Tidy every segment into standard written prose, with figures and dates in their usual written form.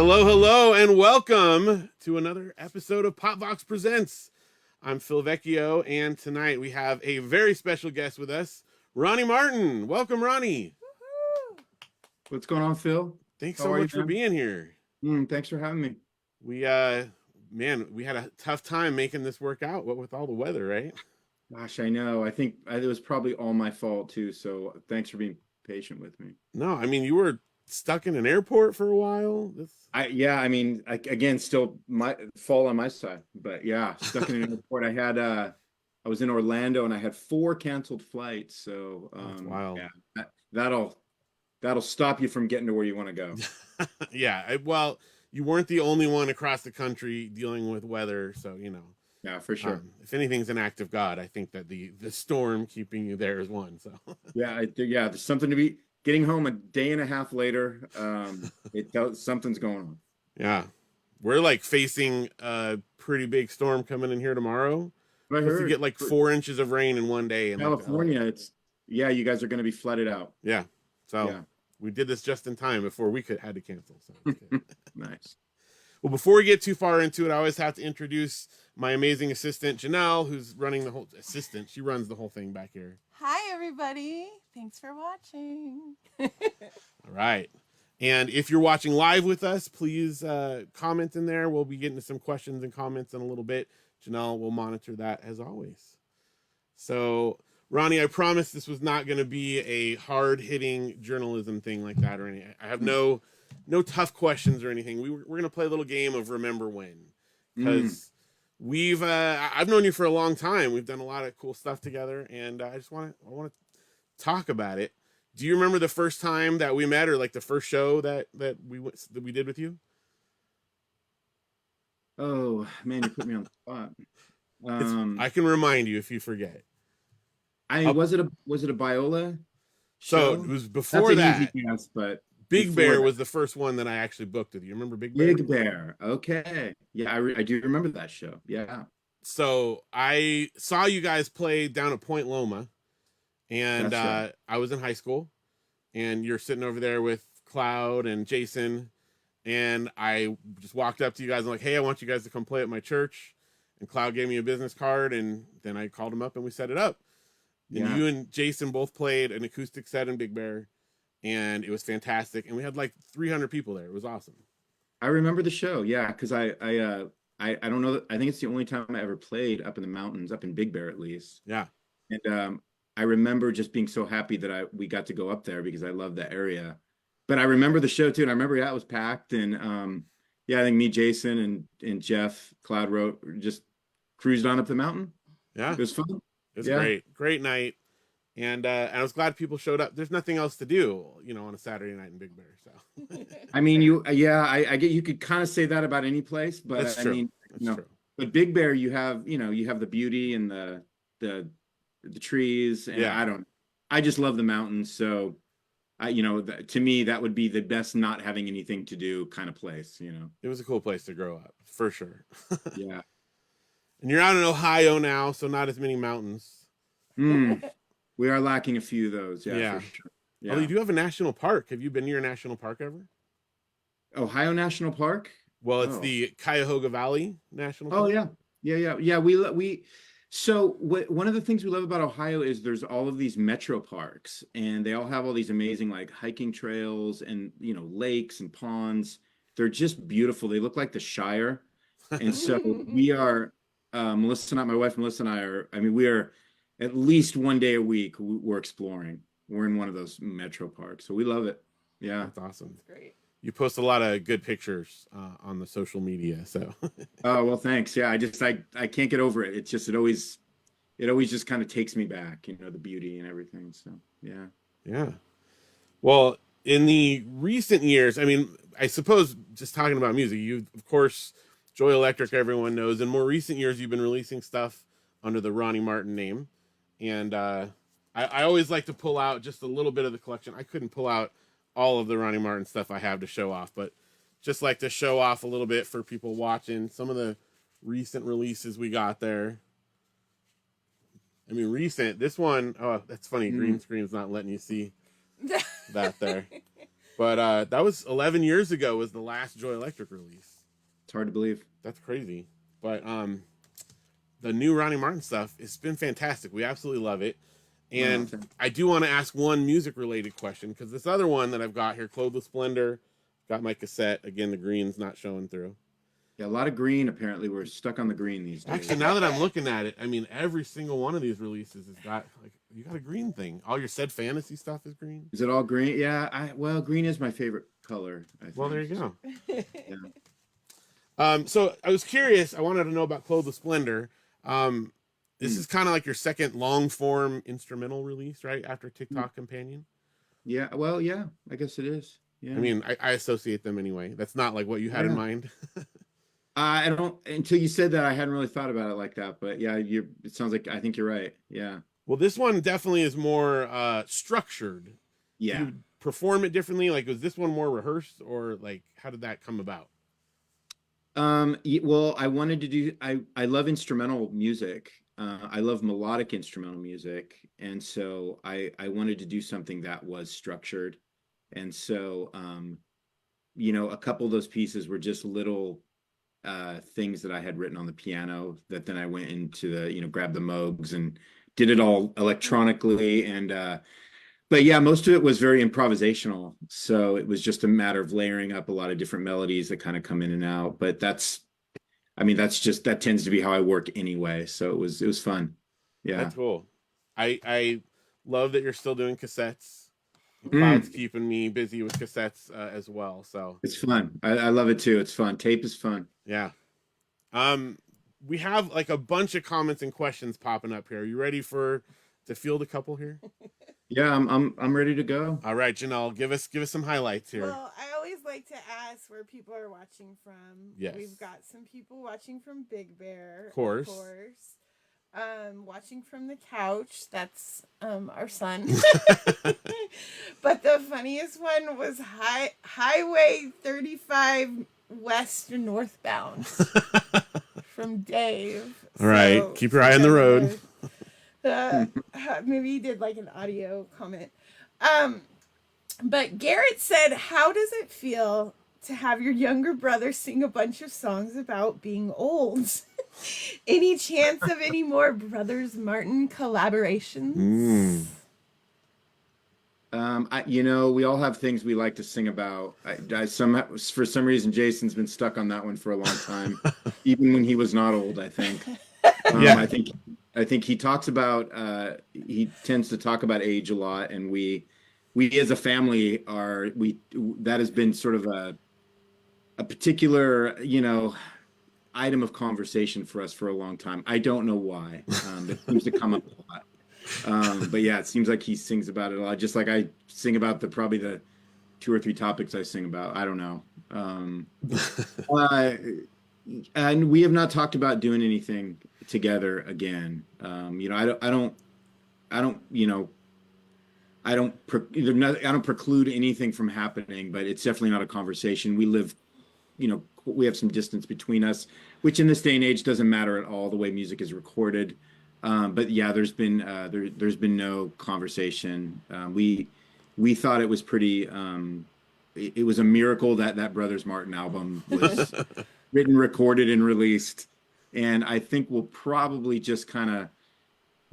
Hello, hello, and welcome to another episode of Pop.vox Presents. I'm Phil Vecchio, and tonight we have a very special guest with us, Ronnie Martin. Welcome, Ronnie. Woo-hoo. What's going on, Phil? Thanks so much for being here. Thanks for having me. We had a tough time making this work out, what with all the weather, right? Gosh, I know. I think it was probably all my fault too. So thanks for being patient with me. No, I mean, you were stuck in an airport for a while. Again, still my fault on my side, but yeah, stuck in an airport. I was in Orlando and I had 4 canceled flights. So That's wild. yeah, that'll stop you from getting to where you want to go. Yeah, well, you weren't the only one across the country dealing with weather, so you know. Yeah, for sure. If anything's an act of God, I think that the storm keeping you there is one. So yeah, there's something to be getting home a day and a half later. Something's going on. Yeah, we're like facing a pretty big storm coming in here tomorrow. I heard to get like 4 inches of rain in one day in California. You guys are going to be flooded out. Yeah, so we did this just in time before we had to cancel. So nice. Well, before we get too far into it, I always have to introduce my amazing assistant, Janelle, who's running the whole assistant. She runs the whole thing back here. Hi, everybody. Thanks for watching. All right. And if you're watching live with us, please comment in there. We'll be getting to some questions and comments in a little bit. Janelle will monitor that as always. So, Ronnie, I promise this was not going to be a hard-hitting journalism thing like that or anything. I have no tough questions or anything. We're going to play a little game of Remember When. Because I've known you for a long time. We've done a lot of cool stuff together, and I want to talk about it. Do you remember the first time that we met, or like the first show that we did with you? Oh man, you put me on the spot. I can remind you if you forget. Was it a Biola show? So it was before that. Easy guess, but Big Bear was the first one that I actually booked with you. Remember Big Bear? Big Bear. Okay. Yeah, I do remember that show. Yeah. So I saw you guys play down at Point Loma, and right. I was in high school, and you're sitting over there with Cloud and Jason, and I just walked up to you guys and like, hey, I want you guys to come play at my church. And Cloud gave me a business card, and then I called him up and we set it up. And you and Jason both played an acoustic set in Big Bear, and it was fantastic. And we had like 300 people there. It was awesome. I remember the show, yeah, because I don't know. I think it's the only time I ever played up in the mountains, up in Big Bear at least. Yeah. And I remember just being so happy that we got to go up there because I love that area. But I remember the show too, and I remember it was packed, and I think me, Jason, and Jeff, Cloud just cruised on up the mountain. Yeah, it was fun. It was great night, and I was glad people showed up. There's nothing else to do, on a Saturday night in Big Bear. So, I mean, I get you could kind of say that about any place, but that's true. I mean, true. But Big Bear, you have the beauty and the trees, and I just love the mountains, so. To me, that would be the best not having anything to do kind of place, It was a cool place to grow up, for sure. Yeah. And you're out in Ohio now, so not as many mountains. We are lacking a few of those, yeah. For sure. Yeah. Although you do have a national park. Have you been near a national park ever? Ohio National Park? Well, it's the Cuyahoga Valley National Park. Oh, yeah. Yeah, So one of the things we love about Ohio is there's all of these metro parks, and they all have all these amazing like hiking trails and lakes and ponds. They're just beautiful. They look like the Shire. And so we are my wife Melissa and I are. I mean, we are at least one day a week we're exploring. We're in one of those metro parks, so we love it. Yeah, that's awesome. That's great. You post a lot of good pictures on the social media, so. Oh, well, thanks. Yeah, I can't get over it. It's just it always just kind of takes me back, the beauty and everything. So yeah. Yeah. Well, in the recent years, I mean, I suppose just talking about music, you of course Joy Electric, everyone knows. In more recent years, you've been releasing stuff under the Ronnie Martin name, and I always like to pull out just a little bit of the collection. I couldn't pull out all of the Ronnie Martin stuff I have to show off, but just like to show off a little bit for people watching some of the recent releases we got there. I mean, this one, oh, that's funny. Green screen's not letting you see that there. But that was 11 years ago was the last Joy Electric release. It's hard to believe. That's crazy. But the new Ronnie Martin stuff, it's been fantastic. We absolutely love it. And I do want to ask one music related question, because this other one that I've got here, Clothed with Splendor, got my cassette. Again, the green's not showing through. Yeah, a lot of green. Apparently, we're stuck on the green these days. Actually, now that I'm looking at it, I mean, every single one of these releases has got, like, you got a green thing. All your said fantasy stuff is green. Is it all green? Yeah, well, green is my favorite color, I think. Well, there you go. Yeah. So I was curious. I wanted to know about Clothed with Splendor. This is kind of like your second long form instrumental release, right? After TikTok Companion. Yeah. Well, yeah, I guess it is. Yeah. I mean, I associate them anyway. That's not like what you had in mind. I don't, until you said that, I hadn't really thought about it like that, but yeah, it sounds like, I think you're right. Yeah. Well, this one definitely is more structured. Yeah. You perform it differently. Like, was this one more rehearsed, or like, how did that come about? Well, I wanted to do, I love instrumental music. I love melodic instrumental music. And so I wanted to do something that was structured. And so, a couple of those pieces were just little things that I had written on the piano that then I went into the, grabbed the Moogs and did it all electronically. And, but yeah, most of it was very improvisational. So it was just a matter of layering up a lot of different melodies that kind of come in and out. But that tends to be how I work anyway. So it was fun. Yeah. That's cool. I love that you're still doing cassettes. Cloud's keeping me busy with cassettes as well. So it's fun. I love it too. It's fun. Tape is fun. Yeah. We have like a bunch of comments and questions popping up here. Are you ready to field a couple here? Yeah, I'm ready to go. All right, Janelle, give us some highlights here. Well, I always like to ask where people are watching from. Yes. We've got some people watching from Big Bear. Of course. Watching from the couch. That's our son. But the funniest one was Highway 35 West northbound from Dave. All right, keep your eye on the road. Maybe he did like an audio comment. But Garrett said, how does it feel to have your younger brother sing a bunch of songs about being old? Any chance of any more Brothers Martin collaborations? We all have things we like to sing about. For some reason, Jason's been stuck on that one for a long time, even when he was not old, I think. Yeah. I think he talks about, he tends to talk about age a lot, and we as a family that has been sort of a particular, item of conversation for us for a long time. I don't know why. It seems to come up a lot. But yeah, it seems like he sings about it a lot, just like I sing about probably the 2 or 3 topics I sing about. I don't know. And we have not talked about doing anything together again. I don't preclude anything from happening, but it's definitely not a conversation. We live, we have some distance between us, which in this day and age doesn't matter at all, the way music is recorded. But yeah, there's been no conversation. We thought it was pretty, it was a miracle that Brothers Martin album was written, recorded, and released. And I think we'll probably just kind of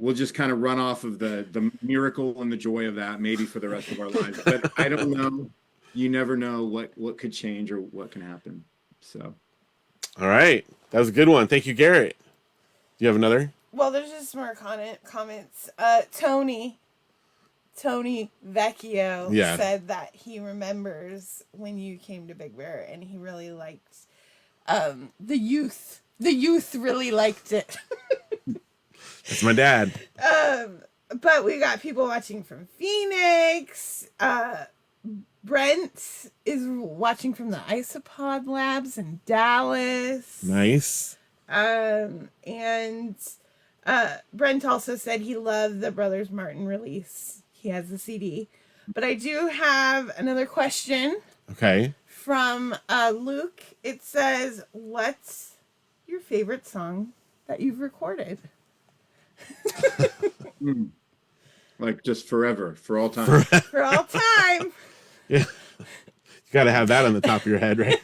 run off of the miracle and the joy of that, maybe for the rest of our lives. But I don't know. You never know what could change or what can happen. So, all right, that was a good one. Thank you, Garrett. Do you have another? Well, there's just more comments. Tony Vecchio said that he remembers when you came to Big Bear, and he really liked the youth. The youth really liked it. That's my dad. But we got people watching from Phoenix. Brent is watching from the Isopod Labs in Dallas. Nice. And Brent also said he loved the Brothers Martin release. He has the CD. But I do have another question. Okay. From Luke. It says, what's your favorite song that you've recorded? Like just forever, for all time. For all time. Yeah. Got to have that on the top of your head, right?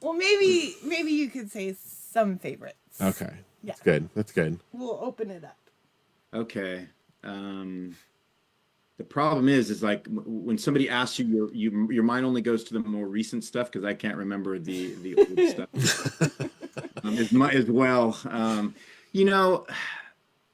Well, maybe you could say some favorites. Okay. Yeah. That's good. That's good. We'll open it up. Okay. The problem is like when somebody asks you, your mind only goes to the more recent stuff because I can't remember the old stuff as well. You know,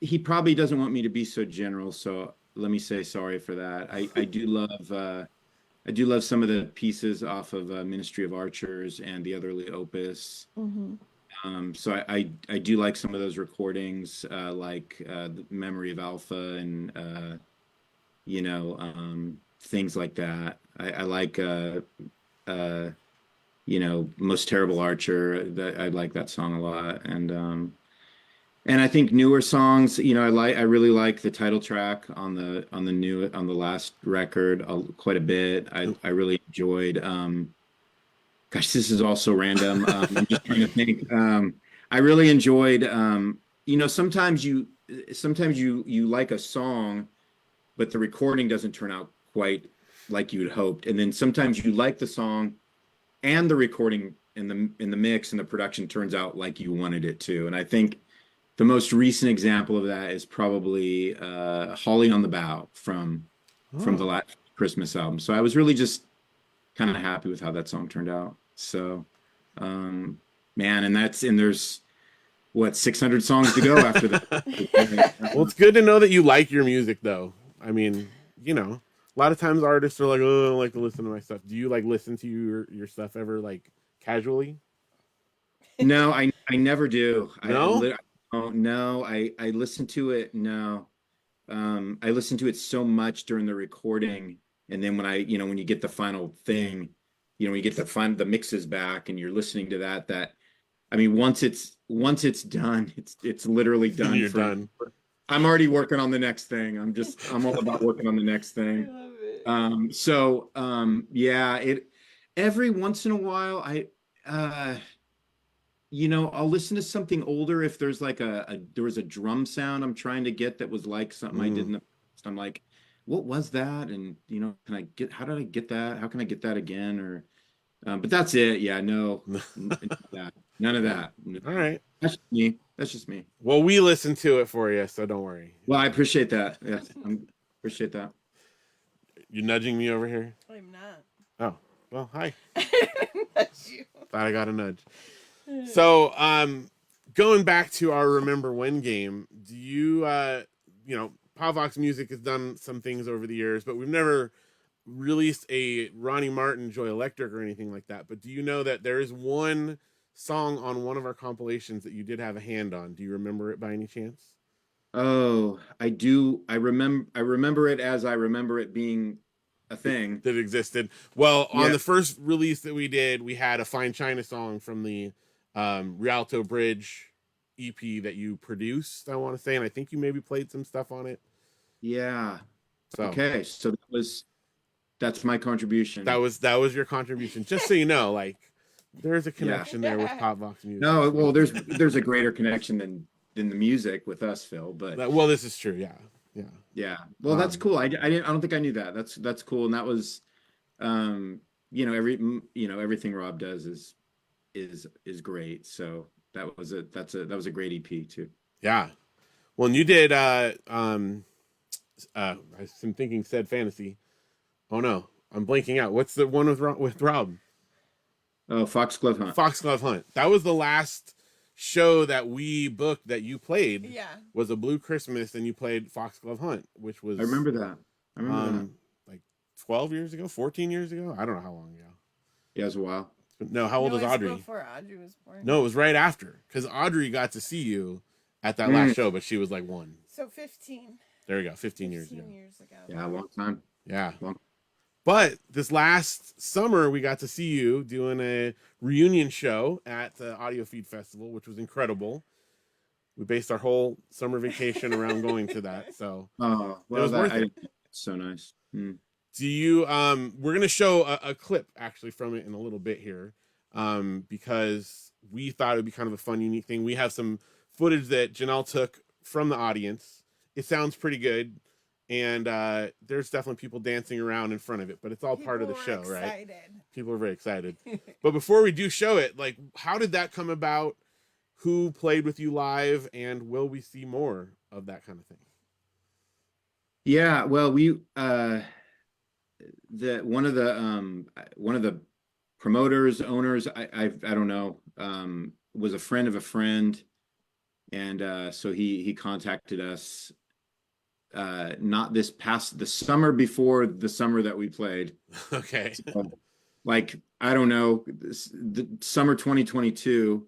he probably doesn't want me to be so general, so let me say sorry for that. I do love some of the pieces off of Ministry of Archers and the Otherly Opus. So I do like some of those recordings, like the Memory of Alpha and you know, things like that. I like you know, Most Terrible Archer. That I like that song a lot, and I think newer songs. You know, I really like the title track on the last record quite a bit. I really enjoyed. Gosh, this is also random. I'm just trying to think. I really enjoyed. You know, sometimes you like a song, but the recording doesn't turn out quite like you'd hoped. And then sometimes you like the song and the recording in the mix and the production turns out like you wanted it to. And I think the most recent example of that is probably Holly on the Bough from the last Christmas album. So I was really just kind of happy with how that song turned out. So man, and there's what 600 songs to go after that. Well, it's good to know that you like your music, though. I mean, you know, a lot of times artists are like, "Oh, I don't like to listen to my stuff." Do you like listen to your stuff ever, like casually? No, I never do. No? Oh no, I listen to it. No, I listen to it so much during the recording, and then when you get the final thing, you know, when you get the mixes back, and you're listening to that. I mean, once it's done, it's literally done. You're done. I'm already working on the next thing. I'm all about working on the next thing. I love it. Yeah, every once in a while you know, I'll listen to something older if there's like there was a drum sound I'm trying to get that was like something I did in the past. I'm like, what was that? And you know, how did I get that? How can I get that again? Or but that's it. Yeah, no, none of that. All right. That's just me. That's just me. Well, we listen to it for you, so don't worry. Well, I appreciate that. Yeah, appreciate that. You nudging me over here? I'm not. Oh, well, hi. That's you. Thought I got a nudge. So, going back to our Remember When game, do you, you know, pop.vox Music has done some things over the years, but we've never released a Ronnie Martin Joy Electric or anything like that. But do you know that there is one song on one of our compilations that you did have a hand on? Do you remember it by any chance? Oh, I do. I remember it as I remember it being a thing that existed. Well, on Yeah. the first release that we did, we had a Fine China song from the Rialto Bridge EP that you produced, I want to say, and I think you maybe played some stuff on it. Yeah. So Okay, so that's my contribution. that was your contribution. Just so you know, like there's a connection there with pop.vox Music. No, well, there's a greater connection than the music with us, Phil. But Well, this is true. Yeah. Well, that's cool. I don't think I knew that. That's cool, and that was, you know, everything Rob does is great. So that was a great EP too. Yeah. Well, and you did. I'm thinking Said Fantasy. Oh no, I'm blanking out. What's the one with Rob? Oh, Foxglove Hunt. Foxglove Hunt. That was the last show that we booked that you played. Yeah. Was a Blue Christmas, and you played Foxglove Hunt, which was I remember that. like 12 years ago, 14 years ago. I don't know how long ago. Yeah, it was a while. No, how old was Audrey? Before Audrey was born. No, it was right after, because Audrey got to see you at that last show, but she was like 1. So 15. There we go, 15 years ago. Yeah, a long time. Yeah. But this last summer, we got to see you doing a reunion show at the Audio Feed Festival, which was incredible. We based our whole summer vacation around going to that. So well, it was worth it. So nice. Do you, we're going to show a clip actually from it in a little bit here, because we thought it would be kind of a fun, unique thing. We have some footage that Janelle took from the audience. It sounds pretty good. and there's definitely people dancing around in front of it, but it's all part of the show, right? People are very excited. But before we do show it, like, how did that come about? Who played with you live, and will we see more of that kind of thing? Yeah, well, we the one of the promoters, owners, I don't know, was a friend of a friend, and so he contacted us not this past the summer before the summer that we played. Okay. So, like, I don't know, the summer 2022.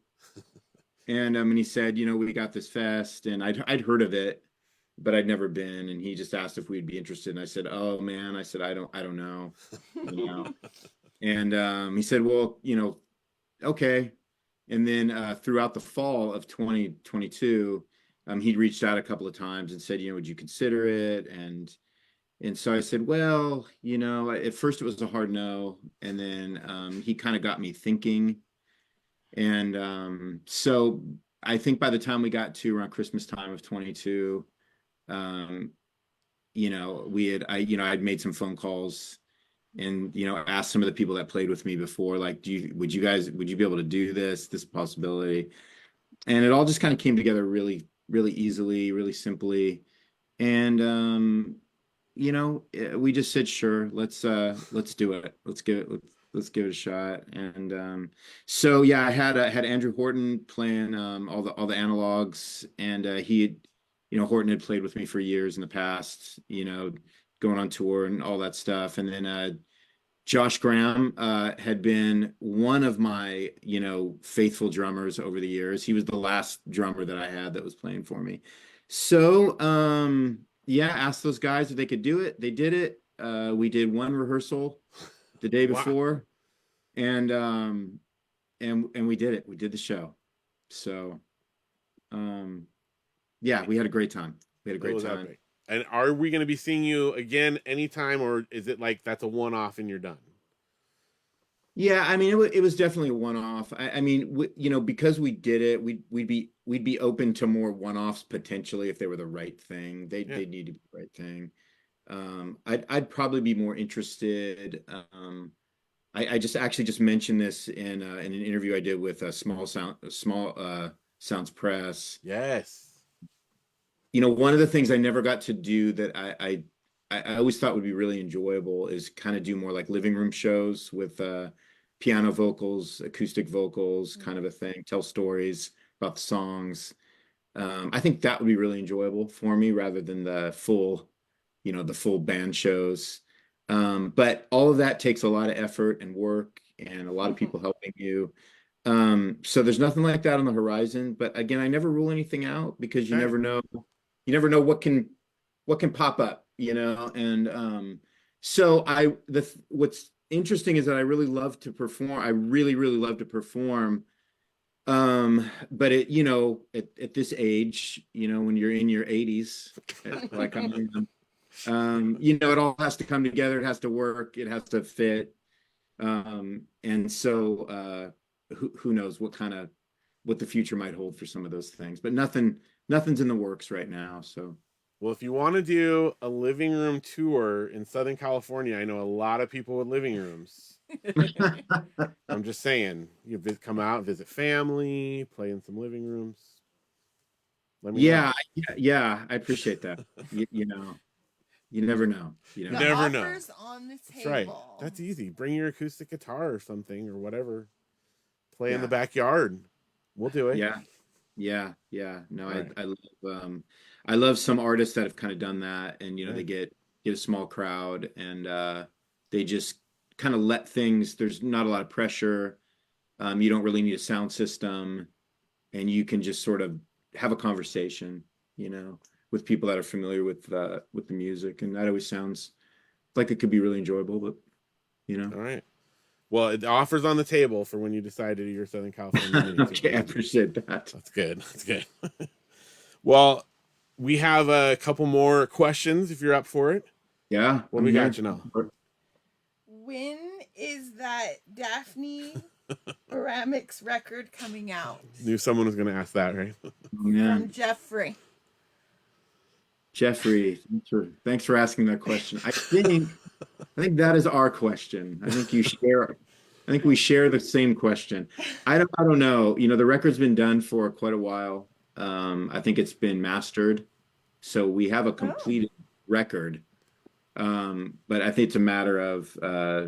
And he said, we got this fest, and I'd heard of it, but I'd never been. And he just asked if we'd be interested. And I said, "Oh man," I said, I don't know, you know." And he said, "Well, okay." And then throughout the fall of 2022, he'd reached out a couple of times and said, "Would you consider it?" And so I said, "Well, at first it was a hard no, and then he kind of got me thinking." And so I think by the time we got to around Christmas time of 22, um, I'd made some phone calls and, asked some of the people that played with me before, like, would you be able to do this possibility? And it all just kind of came together really, really easily, really simply. And, we just said, sure, let's do it. Let's give it a shot. And so yeah, I had Andrew Horton playing all the analogs, and Horton had played with me for years in the past, going on tour and all that stuff. And then Josh Graham had been one of my faithful drummers over the years. He was the last drummer that I had that was playing for me. So yeah, asked those guys if they could do it. They did it. We did one rehearsal the day Wow. before, and we did it. We did the show. So yeah, we had a great time. We had a great time. Epic. And are we going to be seeing you again anytime, or is it like that's a one-off and you're done? Yeah, I mean, it was definitely a one-off. I mean, because we did it, we'd be open to more one-offs potentially if they were the right thing. They need to be the right thing. I'd probably be more interested. I just mentioned this in an interview I did with Small Sounds Press. Yes. One of the things I never got to do that I always thought would be really enjoyable is kind of do more like living room shows with piano vocals, acoustic vocals, kind of a thing, tell stories about the songs. I think that would be really enjoyable for me rather than the full band shows. But all of that takes a lot of effort and work and a lot of people helping you. So there's nothing like that on the horizon. But again, I never rule anything out because you never know what can pop up, and so what's interesting is that I really love to perform. I really, really love to perform. But at this age, when you're in your 80s, like I'm in, it all has to come together. It has to work. It has to fit. And so who knows what the future might hold for some of those things, but nothing's in the works right now. So, well, if you want to do a living room tour in Southern California, I know a lot of people with living rooms. I'm just saying, come out, visit family, play in some living rooms. Let me know. Yeah, I appreciate that. You never know. You never know. Offers on the table. That's right. That's easy. Bring your acoustic guitar or something or whatever. Play in the backyard. We'll do it. Yeah. No, right. I love some artists that have kind of done that, and they get a small crowd, and they just kind of let things. There's not a lot of pressure. You don't really need a sound system, and you can just sort of have a conversation, with people that are familiar with the music, and that always sounds like it could be really enjoyable. But all right. Well, the offer's on the table for when you decide to do your Southern California. Okay, I appreciate that. That's good. That's good. Well, we have a couple more questions if you're up for it. Yeah. What we got, Janelle? When is that Daphne Oramics record coming out? Knew someone was going to ask that, right? Yeah. From Jeffrey. Jeffrey, thanks for asking that question. I think that is our question. I think we share the same question. I don't know. The record's been done for quite a while. I think it's been mastered, so we have a Oh, completed record. But I think it's a matter of uh,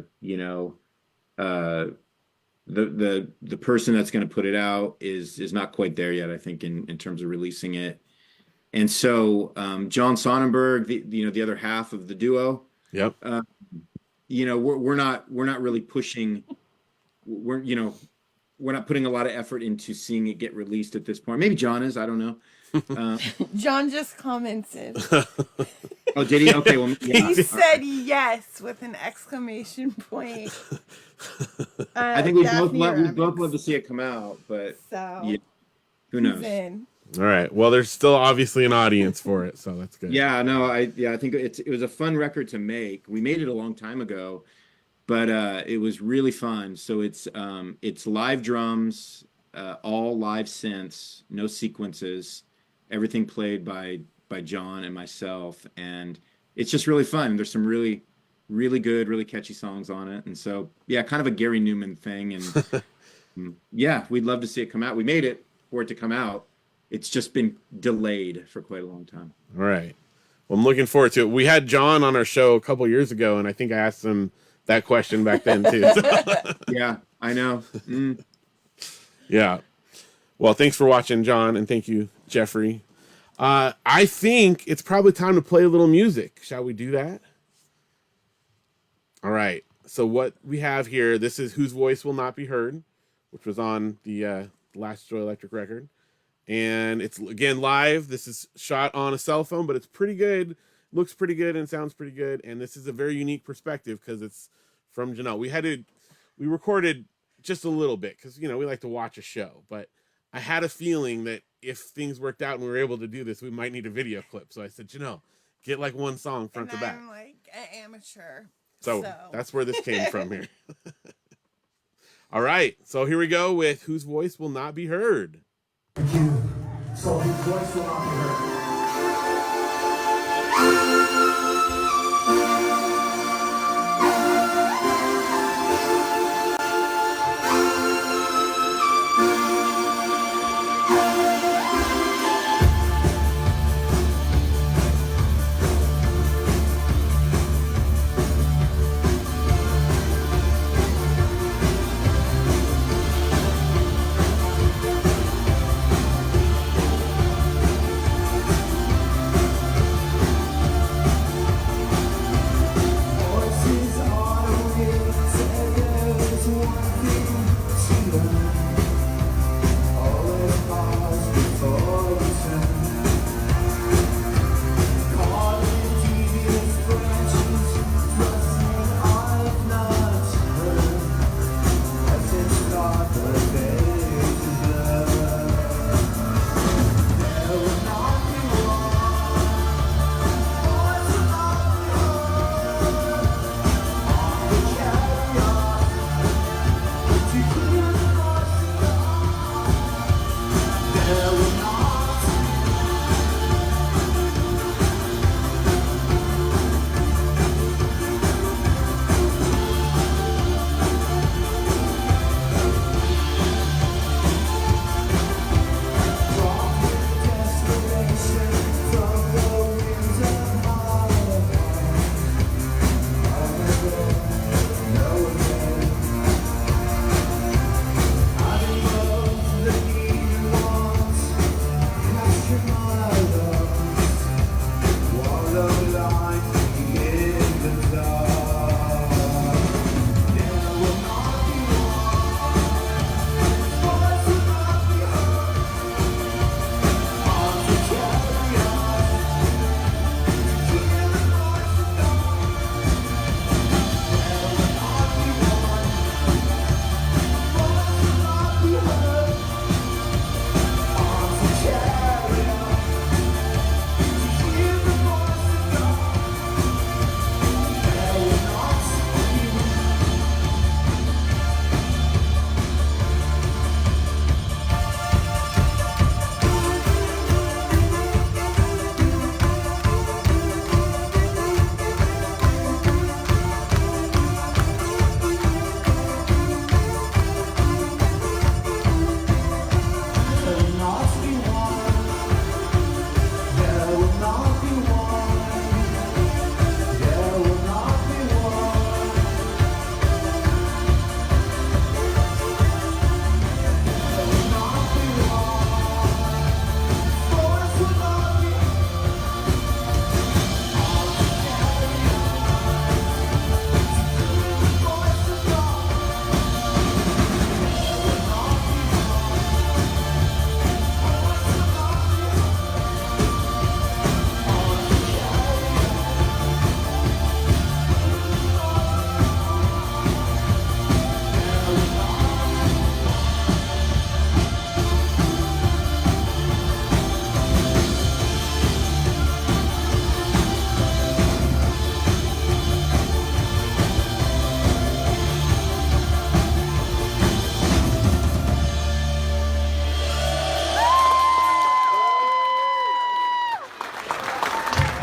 the person that's going to put it out is not quite there yet. I think in terms of releasing it. And so John Sonnenberg, the other half of the duo, Yep. uh, we're not really pushing. We're not putting a lot of effort into seeing it get released at this point. Maybe John is. I don't know. Uh, John just commented. oh, did he? Okay, well, yeah. He said yes with an exclamation point. I think we Daphne both love to Oramics. see it come out, but yeah, So who he's knows? in. All right. Well, there's still obviously an audience for it, so that's good. Yeah, no, I think it was a fun record to make. We made it a long time ago, but it was really fun. So it's live drums, all live synths, no sequences, everything played by John and myself, and it's just really fun. There's some really good, really catchy songs on it, and so yeah, kind of a Gary Newman thing, and yeah, we'd love to see it come out. We made it for it to come out. It's just been delayed for quite a long time. All right. Well, I'm looking forward to it. We had John on our show a couple years ago, and I think I asked him that question back then too. Yeah, I know. Yeah. Well, thanks for watching, John, and thank you, Jeffrey. I think it's probably time to play a little music. Shall we do that? All right. So what we have here, this is Whose Voice Will Not Be Heard, which was on the last Joy Electric record. And it's, again, live. This is shot on a cell phone, but it's pretty good. Looks pretty good and sounds pretty good. And this is a very unique perspective because it's from Janelle. We recorded just a little bit because, we like to watch a show. But I had a feeling that if things worked out and we were able to do this, we might need a video clip. So I said, Janelle, get like one song front And to back. I'm like an amateur. So that's where this came from here. All right. So here we go with Whose Voice Will Not Be Heard. So his voice will not be heard. Voices on a wing, say there's one thing to learn. Always pause before you turn. Caught in devious branches, trusting I've not heard. As it's not the day to blur. There will not be one. Voice will not be heard. On the carrier, to hear the voice of God. There will not. Desperation from the winds of my I'll never know again. I know the need you want, capture my love, wallow like me in the dark. There will not be one, voice will not be heard. On the carrier, hear the voice of God. There will not be one, voice will not be heard. On the carrier, hear the voice of God.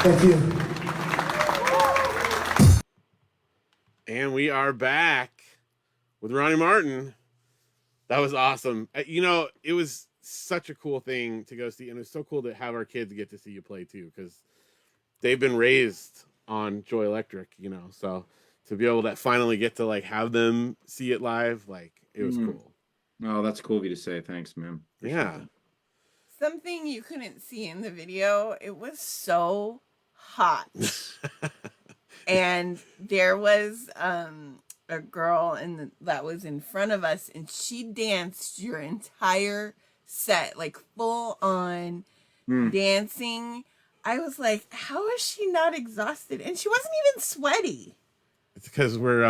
Thank you. And we are back with Ronnie Martin. That was awesome. You know, it was such a cool thing to go see, and it's so cool to have our kids get to see you play too, because they've been raised on Joy Electric, you know, so to be able to finally get to like have them see it live, like it was cool. Oh, that's cool of you to say. Thanks, man. Appreciate Yeah. that. Something you couldn't see in the video, it was so hot. And there was a girl that was in front of us, and she danced your entire set, like full on dancing. I was like, how is she not exhausted? And she wasn't even sweaty. It's because we're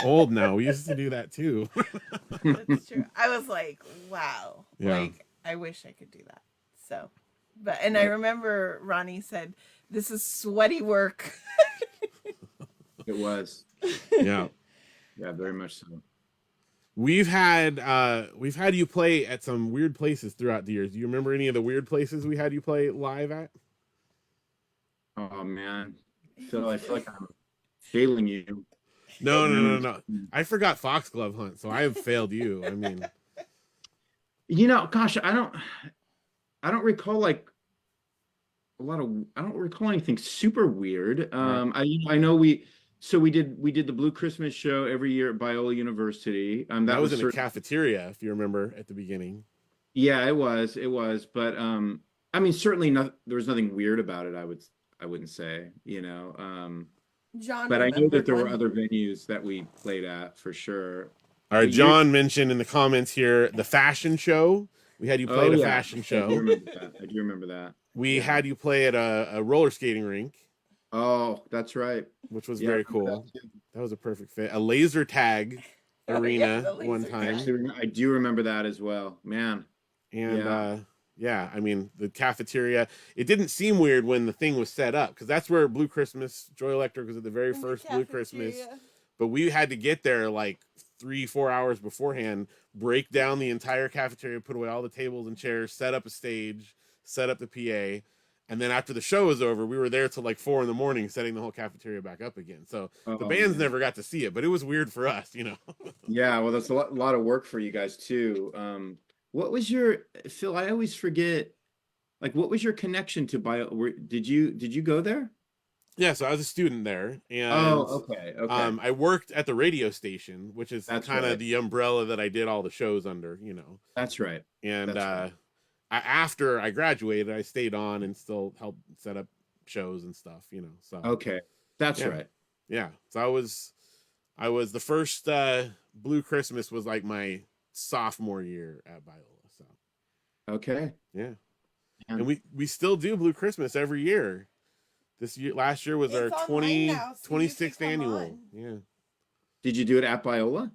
old now. We used to do that too. That's true. I was like, wow. Yeah. Like, I wish I could do that. So, and I remember Ronnie said, this is sweaty work. It was. Yeah. Yeah, very much so. We've had you play at some weird places throughout the years. Do you remember any of the weird places we had you play live at? Oh man, I feel like I'm failing you. No. I forgot Foxglove Hunt, so I have failed you. I mean, You know, gosh, I don't recall like I don't recall anything super weird. I know we did the Blue Christmas show every year at Biola University. that was in a cafeteria, if you remember at the beginning. Yeah, it was, but I mean, certainly there was nothing weird about it. I wouldn't say, you know. John, But I know that there were one. other venues that we played at for sure. All right, John mentioned in the comments here the fashion show. We had you play at a fashion show. I do remember that. We had you play at a roller skating rink. Oh, that's right. Which was very cool. That was a perfect fit. A laser tag arena one time. Actually, I do remember that as well, man. And I mean, the cafeteria, it didn't seem weird when the thing was set up, because that's where Blue Christmas, Joy Electric was at the very first Blue Christmas. But we had to get there like 3-4 hours beforehand, break down the entire cafeteria, put away all the tables and chairs, set up a stage, set up the PA. And then after the show was over, we were there till like 4 a.m, setting the whole cafeteria back up again. So the bands never got to see it, but it was weird for us, you know? Yeah, well, that's a lot of work for you guys too. What was Phil? I always forget. Like, what was your connection to Did you go there? Yeah, so I was a student there, and okay. I worked at the radio station, which is kind of the umbrella that I did all the shows under, you know. That's right. And after I graduated, I stayed on and still helped set up shows and stuff, you know. So that's right. Yeah, so I was the first Blue Christmas was like my sophomore year at Biola. So yeah, and we still do Blue Christmas every year. Last year was our 26th annual. Yeah. Did you do it at Biola?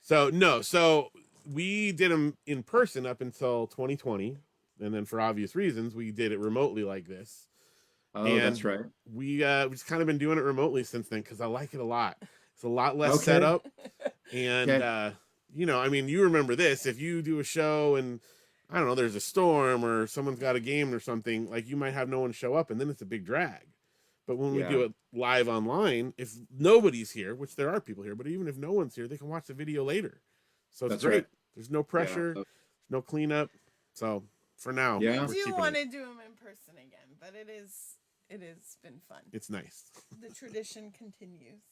So we did them in person up until 2020, and then for obvious reasons we did it remotely like this. That's right. We've just kind of been doing it remotely since then because I like it a lot. It's a lot less setup, and you know, I mean, you remember this. If you do a show and I don't know, there's a storm or someone's got a game or something, like you might have no one show up, and then it's a big drag. But when we do it live online, if nobody's here, which there are people here, but even if no one's here, they can watch the video later. So it's great. Right. There's no pressure, no cleanup. So for now, I do want to do them in person again, but it has been fun. It's nice. The tradition continues.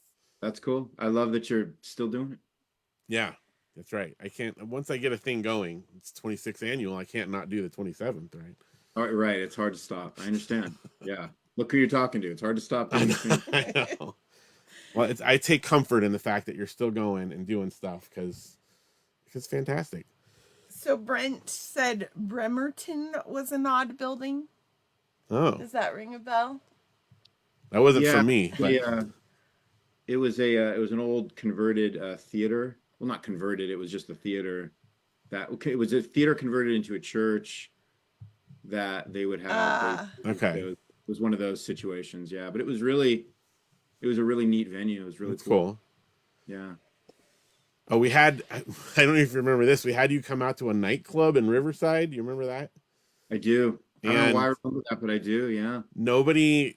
That's cool. I love that you're still doing it. Yeah, that's right. I can't, once I get a thing going, it's 26th annual, I can't not do the 27th, right? All right. It's hard to stop. I understand. Yeah. Look who you're talking to. It's hard to stop. I know. Well, I take comfort in the fact that you're still going and doing stuff because it's fantastic. So Brent said Bremerton was an odd building. Oh. Does that ring a bell? That wasn't for me. But... Yeah. It was an old converted theater. Well, not converted. It was just a theater it was a theater converted into a church that they would have. It was one of those situations. Yeah. But it was a really neat venue. It was really cool. Yeah. Oh, I don't know if you remember this. We had you come out to a nightclub in Riverside. Do you remember that? I do. I don't know why I remember that, but I do. Yeah. Nobody,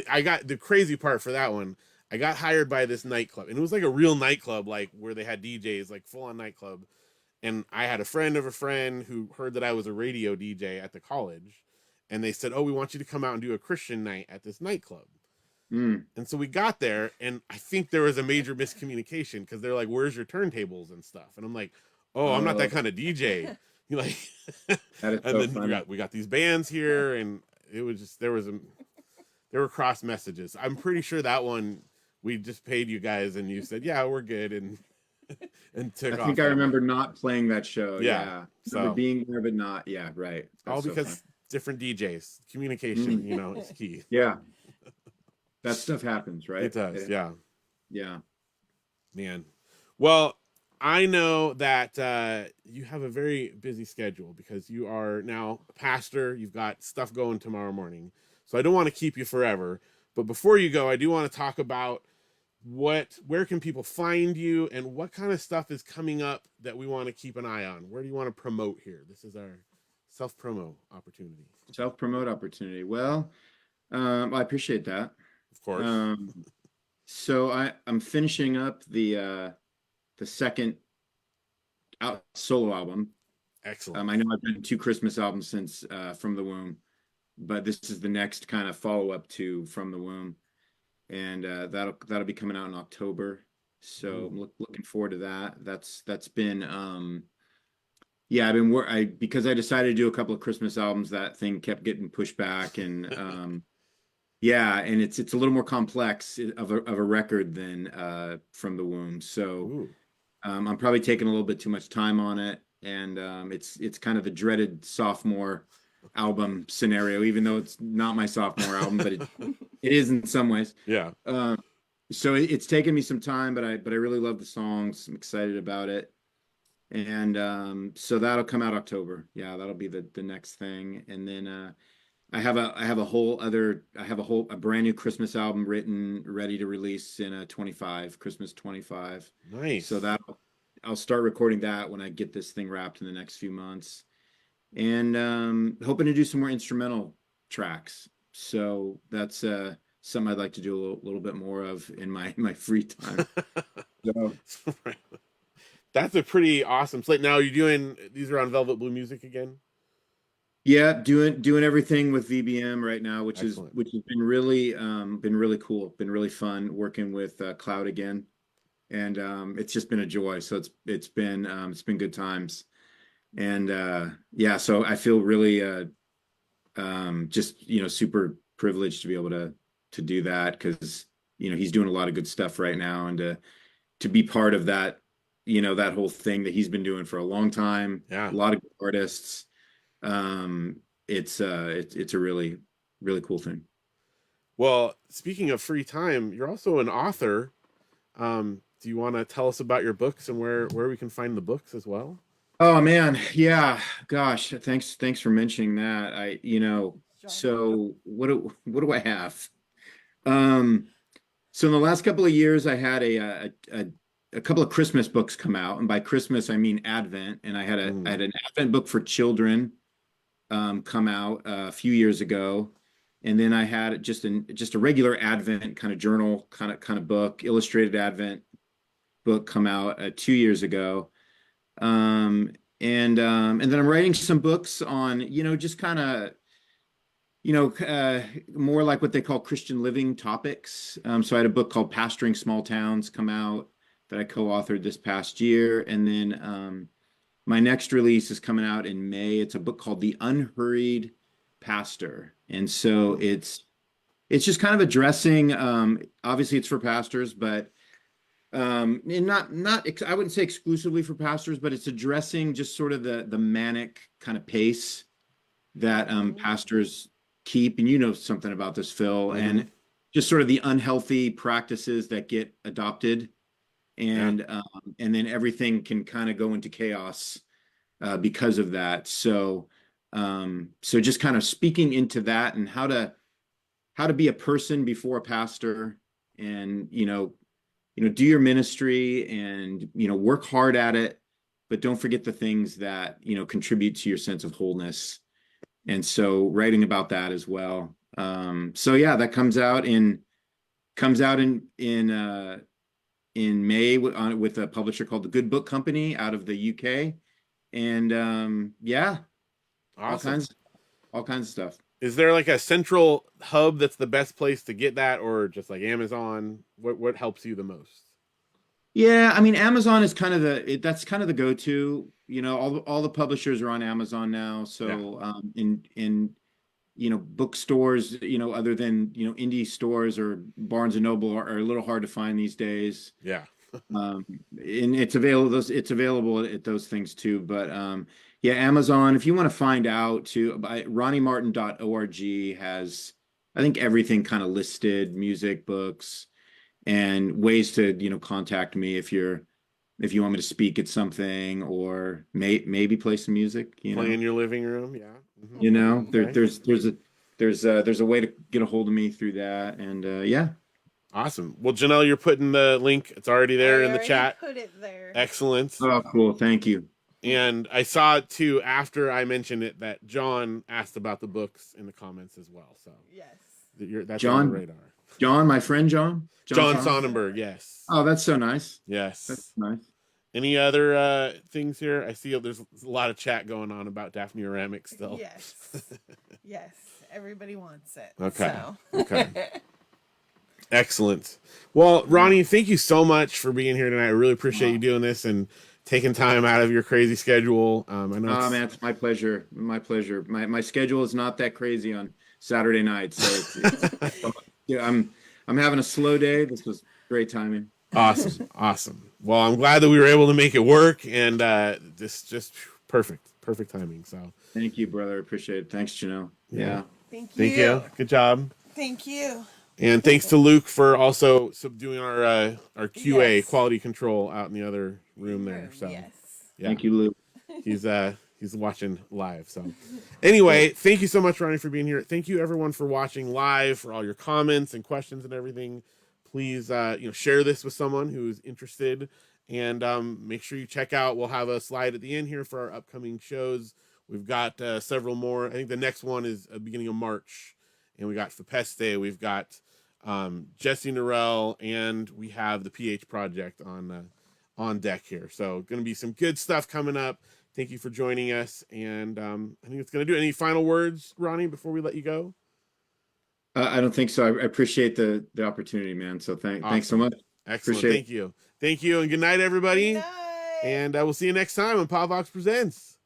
I got the crazy part for that one. I got hired by this nightclub, and it was like a real nightclub, like where they had DJs, like full on nightclub. And I had a friend of a friend who heard that I was a radio DJ at the college, and they said, "Oh, we want you to come out and do a Christian night at this nightclub." Mm. And so we got there, and I think there was a major miscommunication because they're like, "Where's your turntables and stuff?" And I'm like, "Oh, I'm not that kind of DJ." You like, That is and so then funny. we got these bands here, and it was just there were cross messages. I'm pretty sure that one we just paid you guys, and you said, "Yeah, we're good," and took I off. think I remember not playing that show. Yeah, Yeah. so- Remember being there, but not. Yeah, right. all That's so because funny. different DJs, communication, is key. Yeah. That stuff happens, right? It does, yeah. Yeah. Man. Well, I know that you have a very busy schedule because you are now a pastor. You've got stuff going tomorrow morning. So I don't want to keep you forever. But before you go, I do want to talk about where can people find you and what kind of stuff is coming up that we want to keep an eye on. Where do you want to promote here? This is our self-promo opportunity. Self-promote opportunity. Well, I appreciate that. Of course. So I'm finishing up the second solo album. Excellent. I know I've done 2 Christmas albums since From the Womb, but this is the next kind of follow-up to From the Womb, and that'll be coming out in October. So I'm looking forward to that. That's been I've been because I decided to do a couple of Christmas albums, that thing kept getting pushed back, and yeah, and it's a little more complex of a record than From the Womb. So I'm probably taking a little bit too much time on it, and it's kind of the dreaded sophomore album scenario, even though it's not my sophomore album, but it is in some ways. Yeah. So it's taken me some time, but I really love the songs. I'm excited about it, and so that'll come out October. Yeah, that'll be the next thing, and then I have a brand new Christmas album written, ready to release in Christmas 25. Nice. So I'll start recording that when I get this thing wrapped in the next few months, and hoping to do some more instrumental tracks. So that's something I'd like to do a little bit more of in my free time. So, that's a pretty awesome slate. Now these are on Velvet Blue Music again? yeah, doing everything with VBM right now, which Excellent. has been really cool, been really fun working with Cloud again, and it's just been a joy. So it's been good times, and so I feel really just super privileged to be able to do that, because he's doing a lot of good stuff right now, and to be part of that, that whole thing that he's been doing for a long time. Yeah. A lot of good artists. It's a really, really cool thing. Well, speaking of free time, you're also an author. Do you want to tell us about your books and where we can find the books as well? Oh man, yeah. Gosh, thanks for mentioning that. So what do I have? So in the last couple of years, I had a couple of Christmas books come out, and by Christmas I mean Advent, and I had an Advent book for children come out a few years ago, and then I had just a regular Advent kind of journal kind of book, illustrated Advent book come out 2 years ago, and then I'm writing some books on just kind of more like what they call Christian living topics. So I had a book called Pastoring Small Towns come out that I co-authored this past year, and then my next release is coming out in May. It's a book called The Unhurried Pastor. And so it's just kind of addressing, obviously it's for pastors, but and not I wouldn't say exclusively for pastors, but it's addressing just sort of the manic kind of pace that pastors keep. And something about this, Phil, and just sort of the unhealthy practices that get adopted. And then everything can kind of go into chaos because of that. So just kind of speaking into that, and how to be a person before a pastor, and do your ministry, and work hard at it, but don't forget the things that contribute to your sense of wholeness. and so writing about that as well. So yeah, that comes out in May with a publisher called the Good Book Company out of the UK, and yeah, all Awesome. kinds all kinds of stuff. Is there like a central hub that's the best place to get that, or just like Amazon? What helps you the most? Yeah, I mean, Amazon is kind of that's kind of the go-to. You know, all the publishers are on Amazon now. Yeah. So in bookstores, other than indie stores or Barnes and Noble are a little hard to find these days. Yeah. And it's available at those things too. But yeah, Amazon. If you want to find out too, ronniemartin.org has, I think, everything kind of listed: music, books, and ways to contact me if you want me to speak at something, or maybe play some music. Play in your living room. Yeah. Mhm. Okay. There's a way to get a hold of me through that, and yeah. Awesome. Well, Janelle, you're putting the link. It's already there I in the already chat. Put it there. Excellent. Oh, cool. Thank you. And I saw it too after I mentioned it that John asked about the books in the comments as well. So Yes. that's John? on the radar. John, my friend John Sonnenberg. Yes. Oh, that's so nice. Yes. That's nice. Any other things here? I see there's a lot of chat going on about Daphne Oramics still. Yes. Yes. Everybody wants it. Okay. So. Okay. Excellent. Well, Ronnie, thank you so much for being here tonight. I really appreciate you doing this and taking time out of your crazy schedule. I know. Oh man, it's my pleasure. My pleasure. My schedule is not that crazy on Saturday night, so yeah, I'm having a slow day. This was great timing. Awesome. Well, I'm glad that we were able to make it work, and this just perfect timing. So Thank you, brother. Appreciate it. Thanks, Janelle. Yeah. Thank you. thank you. Good job. Thank you. And thanks to Luke for also subduing our QA Yes. quality control out in the other room there. So Yes. yeah, Thank you, Luke. he's watching live. So anyway, thank you so much, Ronnie, for being here. Thank you everyone for watching live, for all your comments and questions and everything. Please share this with someone who's interested, and make sure you check out. We'll have a slide at the end here for our upcoming shows. We've got several more. I think the next one is beginning of March, and we got Fepeste. We've got Jesse Norell, and we have the PH Project on deck here. So going to be some good stuff coming up. Thank you for joining us, and I think it's going to do. Any final words, Ronnie, before we let you go? I don't think so. I appreciate the opportunity, man. So thanks so much. Excellent. Appreciate it. Thank you, and good night, everybody. Good night. And we'll see you next time on Pop.vox Presents.